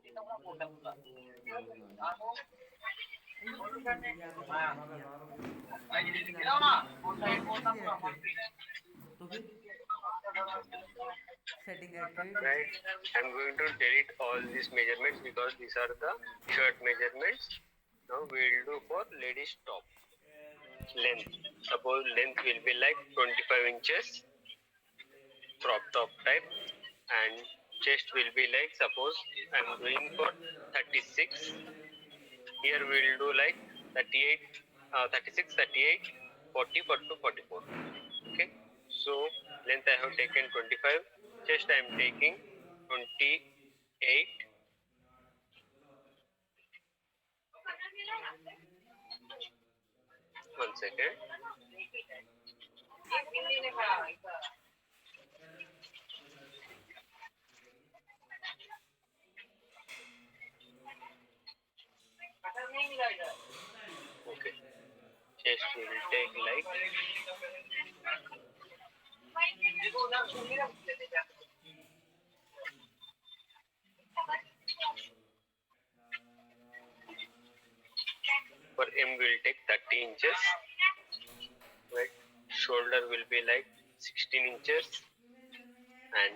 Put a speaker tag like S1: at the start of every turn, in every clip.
S1: किया काम नहीं मिला तो कैसे रखे तो फिर setting activity
S2: Right. I'm going to delete all these measurements because these are the shirt measurements. Now we'll do for ladies top length. Suppose length will be like 25 inches, crop top type, and chest will be like, suppose I'm doing for 36. Here we'll do like 38, 36, 38, 40, 42, 44. Okay. So length I have taken 25. Chest I am taking 28. One second. Okay. Chest will take like, for M will take 30 inches. Right. Shoulder will be like 16 inches. And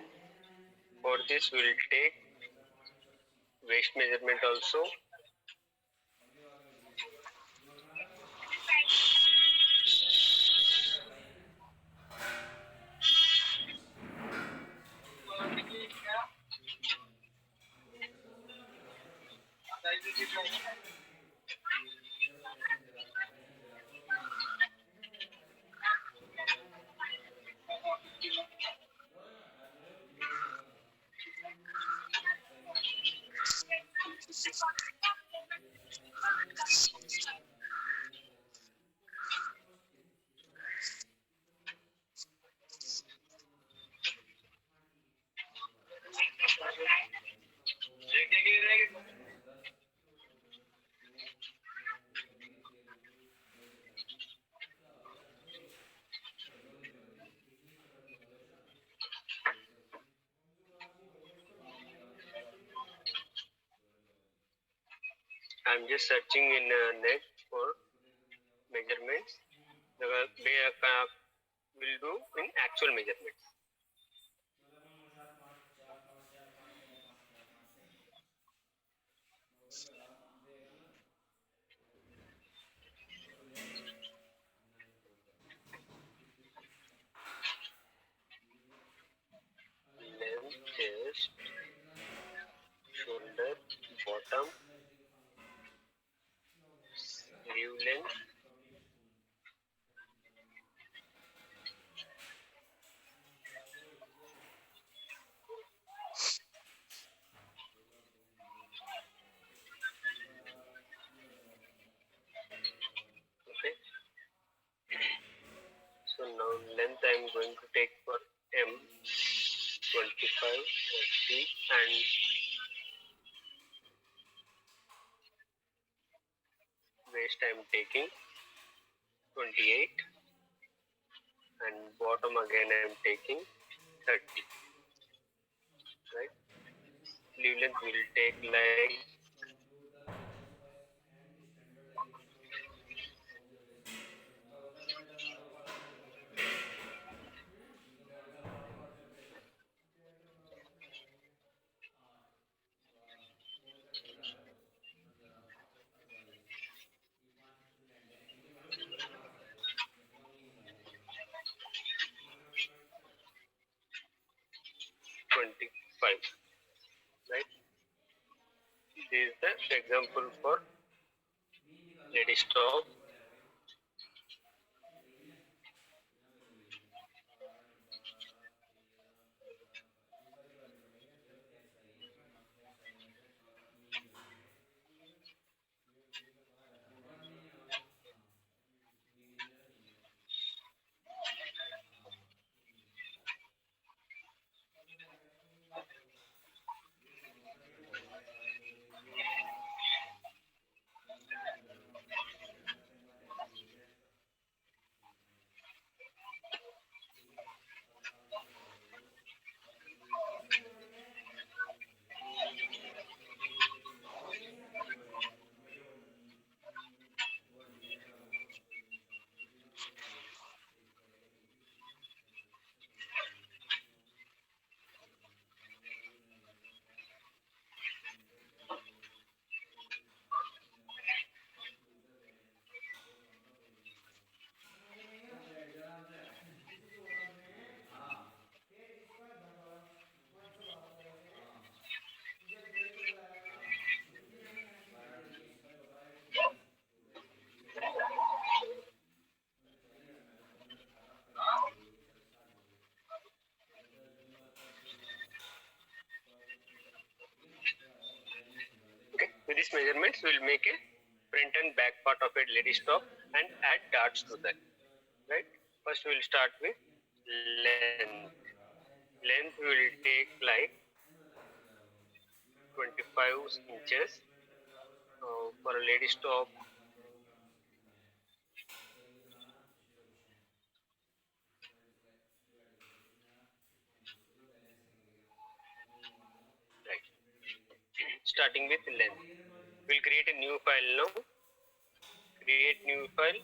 S2: for this we'll take waist measurement also. I'm just searching in net for measurements. The will do in actual measurements. Length, chest, shoulder, bottom, sleeve length, okay. So now length I am going to take for M 25, 30, and waist I am taking 28, and bottom again I am taking 30. Right. Sleeve length will take like, -25. Right. This is the example for ladies top. this measurements will make a front and back part of a lady's top and add darts to that. Right? First we will start with length. Length will take like 25 inches for a lady's top. Right. Starting with length. We'll create a new file now. Create new file.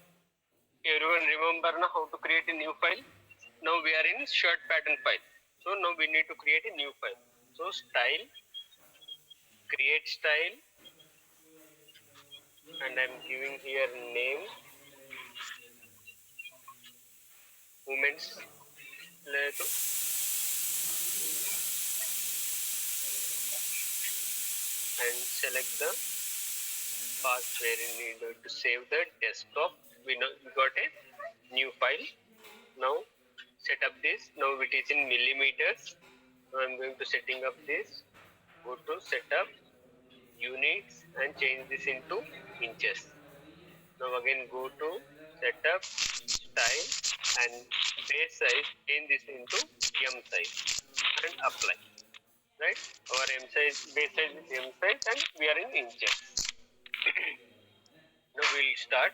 S2: Everyone remember now how to create a new file? Now we are in shirt pattern file. So now we need to create a new file. So style, create style, and I'm giving here name, women's leather, and select the path where you need to save the desktop. We got a new file. Now set up this. Now it is in millimeters. Now I'm going to setting up this. Go to setup, units, and change this into inches. Now again go to setup, style, and base size, change this into M size and apply. Right? Our M size, base size is M size, and we are in inches. Now we'll start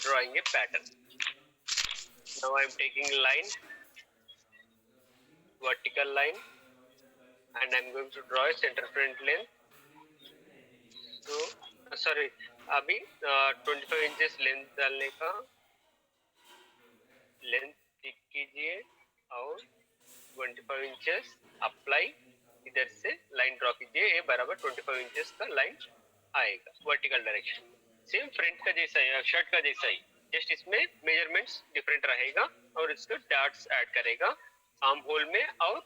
S2: drawing a pattern. Now I am taking line, vertical line, and I am going to draw a center front length. So sorry, अभी 25 inches length डालने का, length टिक कीजिए और 25 inches apply, इधर से line draw कीजिए, ये बराबर 25 इंचेस का लाइन आएगा वर्टिकल डायरेक्शन। सेम फ्रंट का जैसा है, शर्ट का जैसा ही, जस्ट इसमें मेजरमेंट्स डिफरेंट रहेगा और इसको डार्ट्स ऐड करेगा आर्म होल में और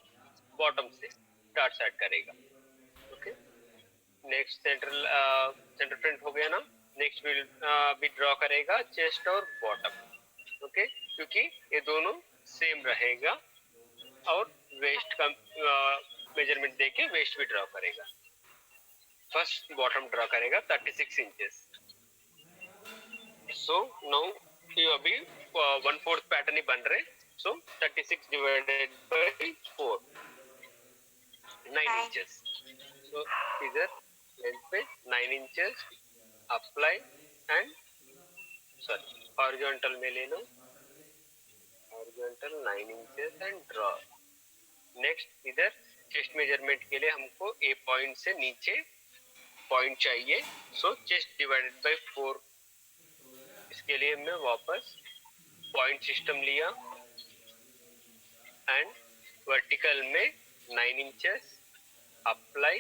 S2: बॉटम से डार्ट्स ऐड करेगा। ओके, नेक्स्ट सेंटर फ्रंट हो गया ना। नेक्स्ट विल भी ड्रॉ करेगा चेस्ट और बॉटम। ओके, क्योंकि ये दोनों सेम रहेगा और वेस्ट का मेजरमेंट देके वेस्ट भी ड्रॉ करेगा। फर्स्ट बॉटम ड्रॉ करेगा 36 इंचेस। सो नाउ ये अभी 1/4 पैटर्न ही बन रहे। So 36 divided by 4, 9 inches. So इधर लेंथ पे 9 inches apply and sorry horizontal में ले लो, horizontal 9 inches and draw. Next इधर चेस्ट मेजरमेंट के लिए हमको ए पॉइंट से नीचे पॉइंट चाहिए। सो चेस्ट डिवाइडेड बाय 4, इसके लिए मैं वापस पॉइंट सिस्टम लिया एंड वर्टिकल में 9 inches apply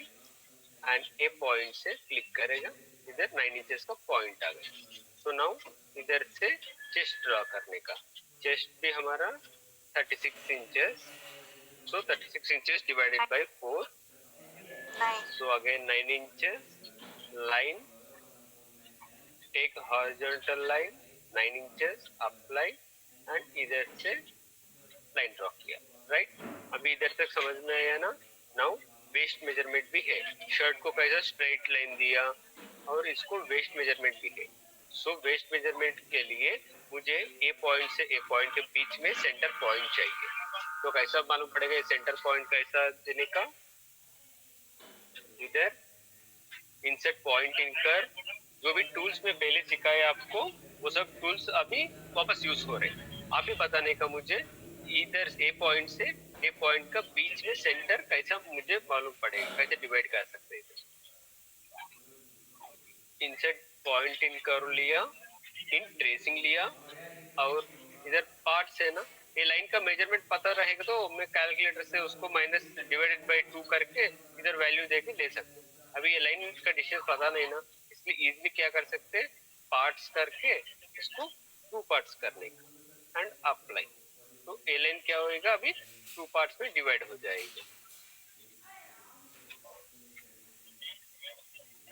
S2: and A point से क्लिक करेगा, इधर 9 इंचेस का पॉइंट आ गया। सो नाउ इधर से चेस्ट ड्रॉ करने का, चेस्ट भी हमारा 36 inches. So 36 inches divided by 4, so again 9 inches line, take horizontal line 9 inches apply and इधर से लाइन ड्रॉ किया। राइट, अभी इधर तक समझ में आया ना। नाउ वेस्ट मेजरमेंट भी है, शर्ट को कैसा स्ट्रेट लाइन दिया और इसको वेस्ट मेजरमेंट भी है। सो वेस्ट मेजरमेंट के लिए मुझे ए पॉइंट से ए पॉइंट के बीच में सेंटर पॉइंट चाहिए। तो कैसा मालूम पड़ेगा ये सेंटर पॉइंट कैसा देने का? इधर इंसर्ट पॉइंट इन कर, जो भी टूल्स में पहले सिखाए आपको वो सब टूल्स अभी वापस यूज हो रहे हैं। आप ही बताने का मुझे इधर ए पॉइंट से ए पॉइंट का बीच में सेंटर कैसा मुझे मालूम पड़ेगा, कैसे डिवाइड कर सकते हैं। इंसर्ट पॉइंट इन कर लिया, इन ट्रेसिंग लिया और इधर पार्ट्स है ना, ये लाइन का मेजरमेंट पता रहेगा तो मैं कैलकुलेटर से उसको माइनस डिवाइडेड बाय 2 करके इधर वैल्यू देके ले सकते हैं। अभी ये लाइन का डिस्टेंस पता नहीं ना, इसलिए इजीली क्या कर सकते हैं, पार्ट्स करके इसको 2 पार्ट्स करने का एंड अप्लाई। तो ए लाइन क्या होएगा, अभी 2 पार्ट्स में डिवाइड हो जाएगी।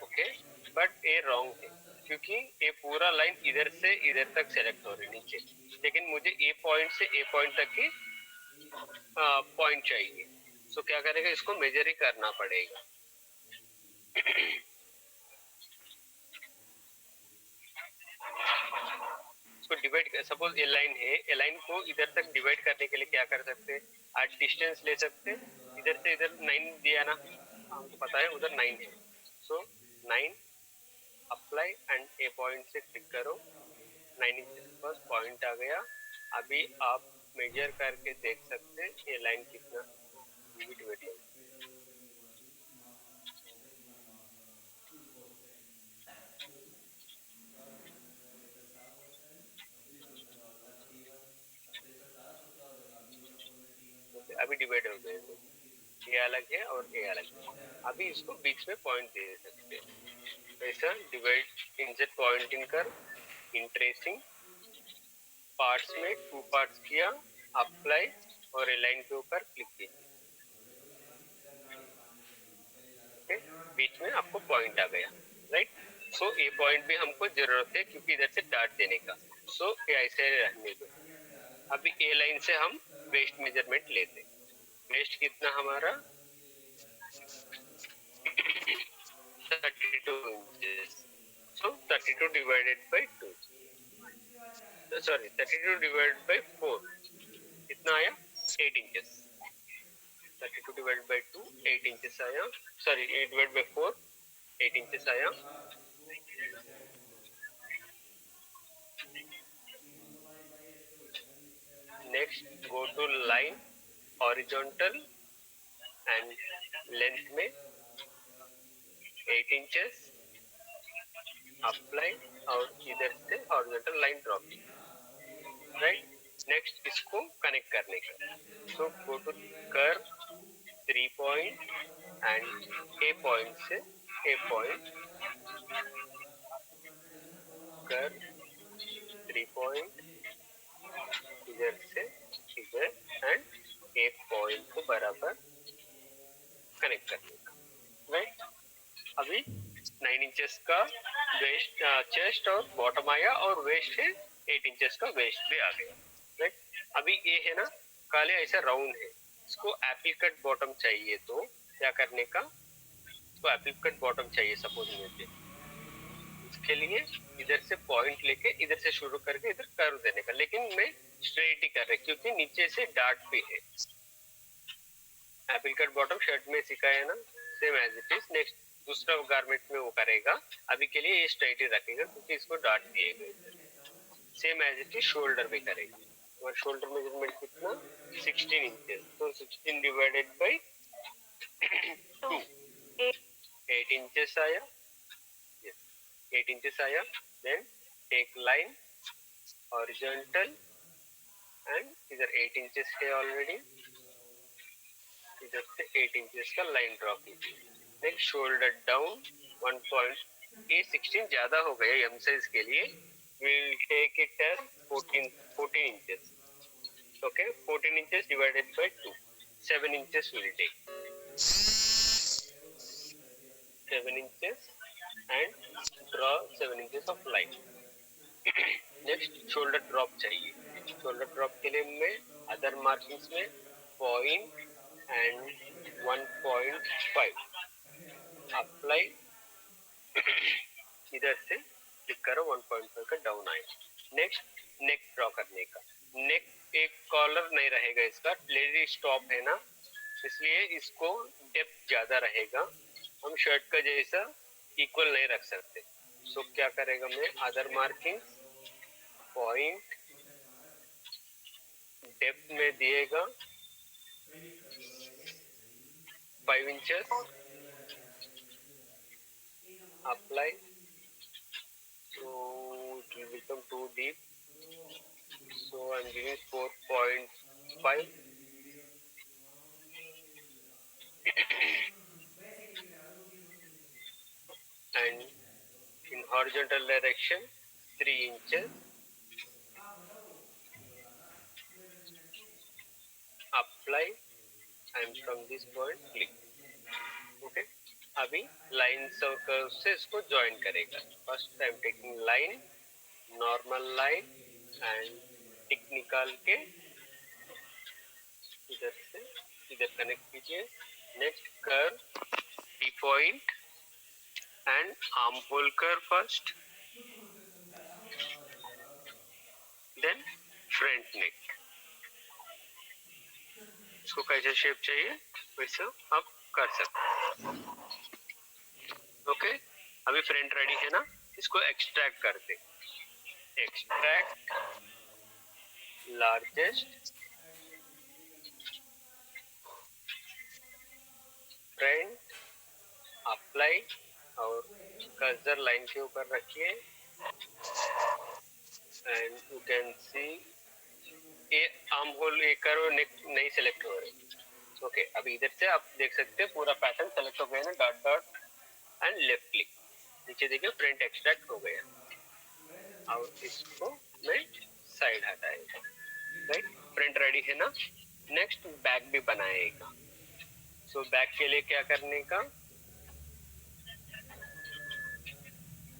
S2: ओके, बट ये रॉन्ग है क्योंकि ये पूरा लाइन इधर से इधर तक सेलेक्ट हो रही नीचे, लेकिन मुझे ए पॉइंट से ए पॉइंट तक की पॉइंट चाहिए। सो क्या करेगा, इसको मेजर ही करना पड़ेगा। इसको डिवाइड, सपोज ए लाइन है, ए लाइन को इधर तक डिवाइड करने के लिए क्या कर सकते हैं, आज डिस्टेंस ले सकते हैं, इधर से इधर 9 दिया ना, हमको पता है उधर 9 है, सो 9 अप्लाई एंड ए पॉइंट से क्लिक करो, 9 इंचेस पास पॉइंट आ गया। अभी आप मेजर करके देख सकते हैं ये लाइन कितना डिवाइड है। अभी डिवाइड हो गए, ये अलग है और ये अलग है। अभी इसको बीच में पॉइंट दे सकते हैं, ऐसा डिवाइड इंसर्ट पॉइंटिंग कर, इन ट्रेसिंग पार्ट्स में 2 पार्ट्स किया, अप्लाई और ए लाइन के ऊपर क्लिक किया, बीच में आपको पॉइंट आ गया, राइट। सो ए पॉइंट भी हमको जरूरत है क्योंकि इधर से डार्ट देने का, सो ये ऐसे रहने दो। अभी ए लाइन से हम वेस्ट मेजरमेंट लेते, वेस्ट कितना हमारा 32 inches, so 32 divided by 2, sorry 32 divided by 4 कितना आया 8 इंचेस, 32 डिवाइडेड बाई 2 8 इंचेस आया, सॉरी डिवाइड बाई 4 8 इंचेस आया। Next go to line horizontal and length में 8 इंचेस अप्लाई और इधर से हॉरिजॉन्टल लाइन ड्रॉ की, राइट। नेक्स्ट इसको कनेक्ट करने का, so go to curve 3 point and A point से ए पॉइंट, कर्व 3 पॉइंट इधर से इधर एंड ए पॉइंट को बराबर कनेक्ट करने का, राइट। अभी 9 इंचेस का वेस्ट चेस्ट और बॉटम आया और वेस्ट है 8 इंचेस का वेस्ट भी आ गया, राइट। अभी ये है ना काले ऐसा राउंड है, इसको एप्पल कट बॉटम चाहिए, तो क्या करने का, इसको एप्पल कट बॉटम चाहिए सपोज मुझे, इसके लिए इधर से पॉइंट लेके इधर से शुरू करके इधर कर्व देने का, लेकिन मैं स्ट्रेट ही कर रहा क्योंकि नीचे से डार्ट भी है। एप्पल कट बॉटम शर्ट में सिखाया है ना, same as it is. Next दूसरा गारमेंट में वो करेगा, अभी के लिए ये स्ट्रेट ही रखेगा क्योंकि इसको डार्ट दिए गए, same as it is shoulder भी करेगा। और शोल्डर मेजरमेंट कितना 16 इंचेस, तो 16 डिवाइडेड बाई 2 8 इंचेस आया, 8 इंचेस आया। Then take line horizontal and इधर 8 इंचेस है ऑलरेडी, इधर से 8 इंचेस का लाइन ड्रॉ कीजिए। नेक्स्ट शोल्डर डाउन 1 पॉइंट, ये 16 ज्यादा हो गया एम साइज के लिए, will take it as 14 inches, okay 14 inches divided by 2 7 inches will take 7 inches and draw 7 inches of line. Next shoulder drop चाहिए, शोल्डर ड्रॉप के लिए मैं अदर मार्किंग्स में पॉइंट एंड 1.5 अप्लाई, इधर से क्लिक करो 1.5 का डाउन आएगा। नेक्स्ट नेक ड्रॉ करने का, नेक एक कॉलर नहीं रहेगा, इसका लेडी स्टॉप है ना, इसलिए इसको डेप्थ ज्यादा रहेगा, हम शर्ट का जैसा इक्वल नहीं रख सकते। सो क्या करेगा, मैं अदर मार्किंग पॉइंट डेप्थ में दिएगा 5 inches apply, so it will become too deep, so I'm giving 4.5 and in horizontal direction 3 inches apply and from this point click, okay। अभी लाइन्स और कर्व से इसको ज्वाइन करेगा। First I am taking line, normal line and tick निकाल के इधर से इधर कनेक्ट कीजिए। Next curve 3 point and armhole curve first, then front neck, इसको कैसे शेप चाहिए वैसे आप कर सकते हैं। ओके, अभी फ्रंट रेडी है ना, इसको एक्सट्रैक्ट करते, एक्सट्रैक्ट लार्जेस्ट फ्रंट, अप्लाई और कर्सर लाइन के ऊपर रखिए एंड यू कैन सी ये आर्म होल एक करो नहीं सेलेक्ट हो रहे। ओके, अभी इधर से आप देख सकते हैं पूरा पैटर्न सेलेक्ट हो गया ना, dot dot and left click, नीचे देखिए फ्रंट एक्सट्रैक्ट हो गया और इसको मैं साइड हटाएगा। राइट, फ्रंट रेडी है ना, नेक्स्ट बैक भी बनाएगा। सो बैक के लिए क्या करने का,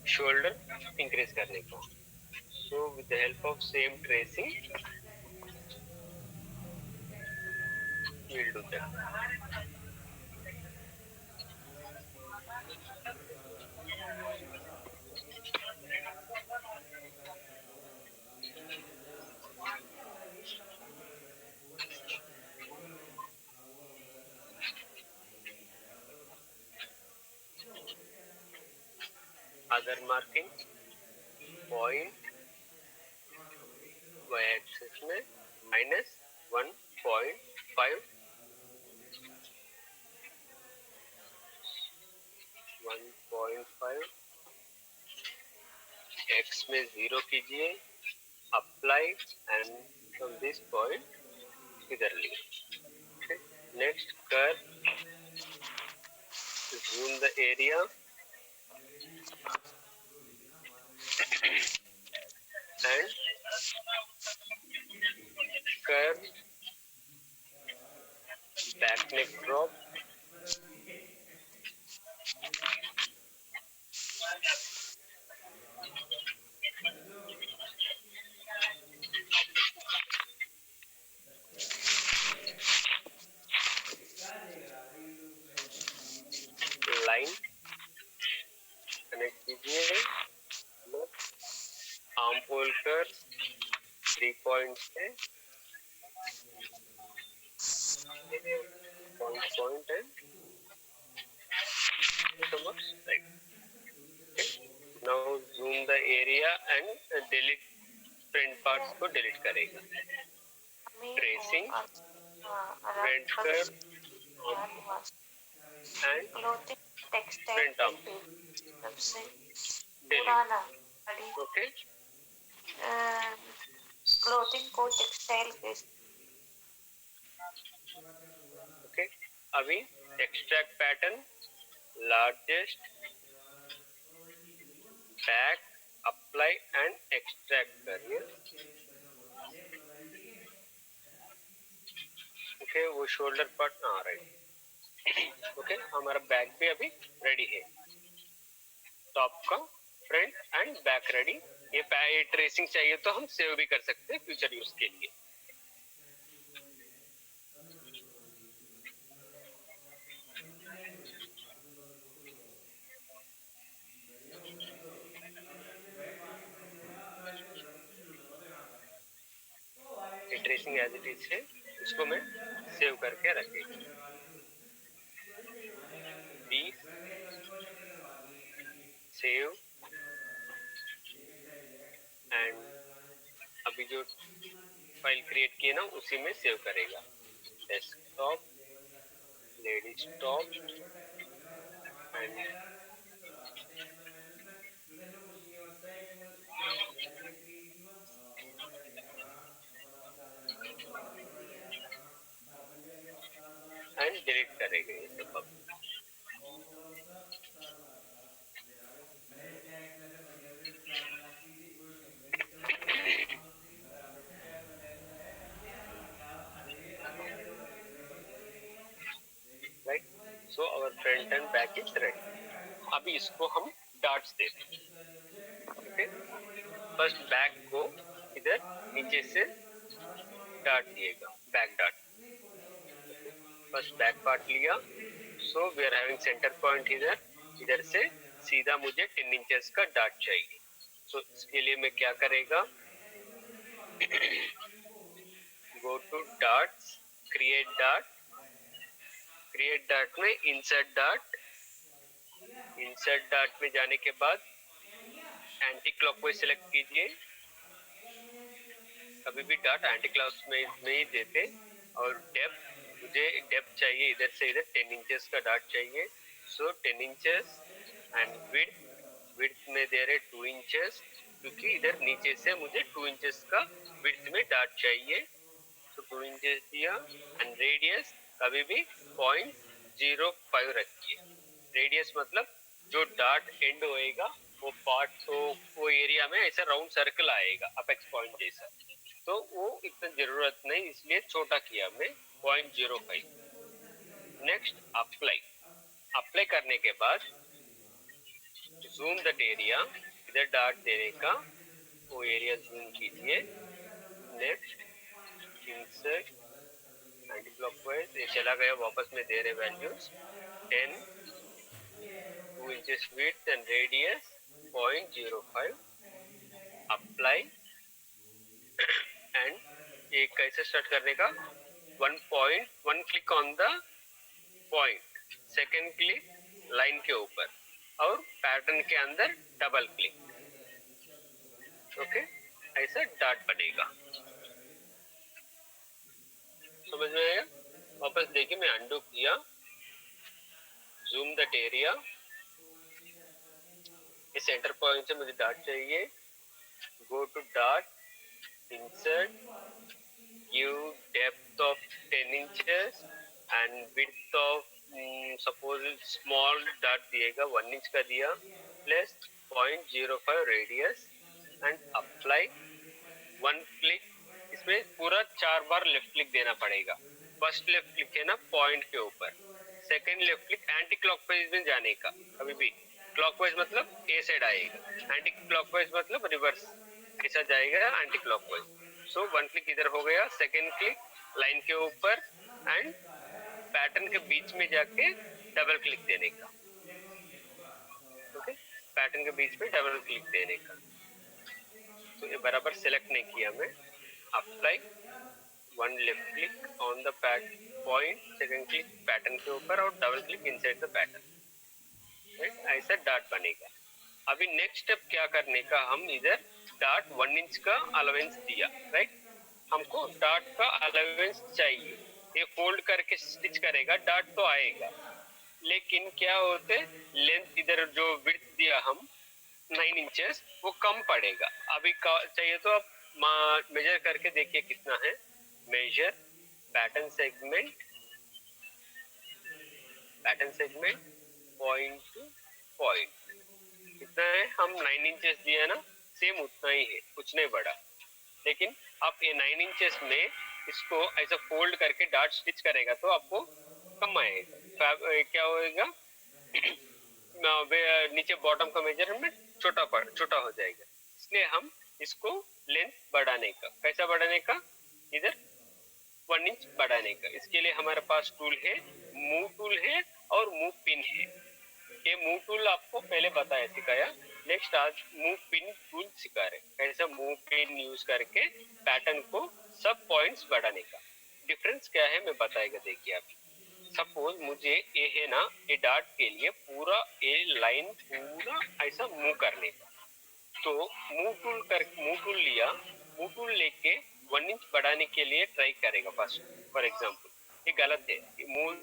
S2: शोल्डर इंक्रीज करने का। So with the help of same tracing we'll do that. Other marking point y axis में -1.5, 1.5 x में 0 कीजिए, apply and from this point इधर लिए। नेक्स्ट कर zoom the area and curve back neck drop, line connect कीजिए, arm hole कर 3 point से point and towards right. Okay. Now zoom the area and delete front parts को delete करेगा। Tracing, front curve and front arm delete. Okay.
S1: Clothing को textile के
S2: Okay. अभी extract pattern largest back apply and extract करिए। Okay, वो shoulder part आ रहा है। Okay, हमारा बैक भी अभी रेडी है, टॉप का फ्रंट एंड बैक रेडी। ये ट्रेसिंग चाहिए तो हम सेव भी कर सकते हैं फ्यूचर यूज के लिए। ये ट्रेसिंग एज इट इज है, इसको मैं सेव करके रखेगा। सेव एंड अभी जो फाइल क्रिएट किए ना उसी में सेव करेगा। Desktop, ladies top and delete करेगा ये सब। Right, so our front and back is ready. अभी इसको हम डॉट्स देते हैं। ओके, फर्स्ट बैक को इधर नीचे से डॉट दिएगा, back dot. First back part लिया, so we are having centre point इधर, इधर से सीधा मुझे 10 इंचेस का डॉट चाहिए। सो इसके लिए मैं क्या करेगा, go to darts, create dart, create dart में इंसर्ट डार्ट, इंसर्ट डार्ट में जाने के बाद एंटी क्लॉकवाइज सेलेक्ट कीजिए। कभी भी डार्ट एंटी क्लॉकवाइज में ही देते। और डेप्थ, मुझे डेप्थ चाहिए इधर से इधर 10 इंचेस का डार्ट चाहिए, सो 10 इंचेस। एंड विड्थ में दे रहे 2 इंचेस, क्योंकि इधर नीचे से मुझे 2 इंचेस का विड्थ में डार्ट चाहिए, तो 2 इंचेस दिया। एंड रेडियस कभी भी 0.05 रखिए। रेडियस मतलब जो डार्ट एंड होएगा वो पार्ट, तो वो एरिया में ऐसा राउंड सर्कल आएगा अपेक्स पॉइंट जैसा, तो वो इतना जरूरत नहीं, इसलिए छोटा किया हमने 0.05। नेक्स्ट अप्लाई, अप्लाई करने के बाद जूम दैट एरिया, इधर डार्ट देने का वो एरिया जूम कीजिए। नेक्स्ट इंसर्ट एंटी क्लॉकवाइज, ये चला गया, वापस में दे रहे values 10, 2 inches width and radius 0.05। Apply and ये कैसे स्टार्ट करने का, 1 click on the point, second click line के ऊपर और पैटर्न के अंदर डबल क्लिक। ओके, ऐसा डार्ट बनेगा। समझ में आया? वापस देखिए, मैं अंडू किया, जूम दैट एरिया, इस सेंटर पॉइंट से मुझे डार्ट चाहिए। Go to dart, insert, give depth of 10 inches and width of suppose small dart दिएगा 1 इंच का दिया, plus 0.05 radius and apply. 1 click, इसमें पूरा 4 बार लेफ्ट क्लिक देना पड़ेगा। फर्स्ट लेफ्ट क्लिक है ना पॉइंट के ऊपर, second left click anti clockwise में जाने का, कभी भी क्लॉकवाइज मतलब ए साइड आएगा, एंटी क्लॉकवाइज मतलब रिवर्स ऐसा जाएगा एंटी क्लॉकवाइज। सो 1 क्लिक इधर हो गया, सेकंड क्लिक लाइन के ऊपर एंड पैटर्न के बीच में जाके डबल क्लिक देने का। ओके, पैटर्न के बीच में डबल क्लिक देने का। तो ये बराबर सेलेक्ट नहीं किया मैं। Apply, 1 left click on the point, second click pattern के ऊपर और double click inside the pattern, right? ऐसा डार्ट बनेगा। अभी नेक्स्ट स्टेप क्या करने का, हम इधर डार्ट 1 इंच का अलावेंस दिया, राइट? हमको डार्ट का अलावेंस चाहिए, ये फोल्ड करके स्टिच करेगा डार्ट तो आएगा, लेकिन क्या होते लेंथ इधर जो विड्थ दिया हम 9 इंचेस वो कम पड़ेगा। अभी चाहिए तो आप मेजर करके देखिए कितना है। Major pattern segment, pattern segment point to point कितना है, हम 9 इंचेस दिया ना, सेम उतना ही है, कुछ नहीं बढ़ा। लेकिन आप ये 9 इंचेस में इसको ऐसा फोल्ड करके डार्ट स्टिच करेगा तो आपको कम आएगा। क्या होएगा नीचे बॉटम का मेजरमेंट छोटा हो जाएगा, इसलिए हम इसको लेंथ बढ़ाने का, कैसा बढ़ाने का, इधर 1 इंच बढ़ाने का। इसके लिए हमारे पास टूल है, मूव टूल है और मूव पिन है। ये मूव टूल आपको पहले बताया सिखाया, नेक्स्ट आज मूव पिन टूल सिखा रहे, कैसा मूव पिन यूज करके पैटर्न को सब पॉइंट्स बढ़ाने का। डिफरेंस क्या है मैं बताएगा, देखिए आप। सपोज मुझे ये है ना, ये डार्ट के लिए पूरा ये लाइन पूरा ऐसा मूव करने का, तो मूव टूल लिया, मूव टूल लेके 1 इंच बढ़ाने के लिए ट्राई करेगा फर्स्ट। फॉर एग्जांपल ये गलत है, move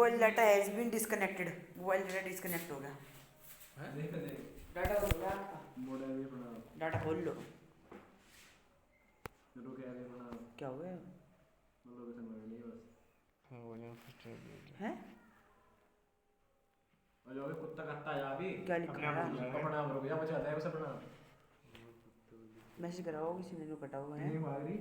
S3: mobile data has been disconnected, mobile data disconnect हो गया।
S4: देख ले
S3: डाटा खोल लो आपका,
S4: बोर्ड है भी बना
S3: डाटा खोल लो।
S4: चलो क्या है बना
S3: क्या हो गया
S4: लोकेशन बन गई बस।
S3: है?
S4: और जो भी कुत्ता कट्टा जा भी
S3: क्या लिखा
S4: अपने
S3: है?
S4: आप अपना रुक जा बचा दे उसे अपना
S3: मैसेज कराओ किसी ने, कटा हुआ है।
S4: नहीं मांग रही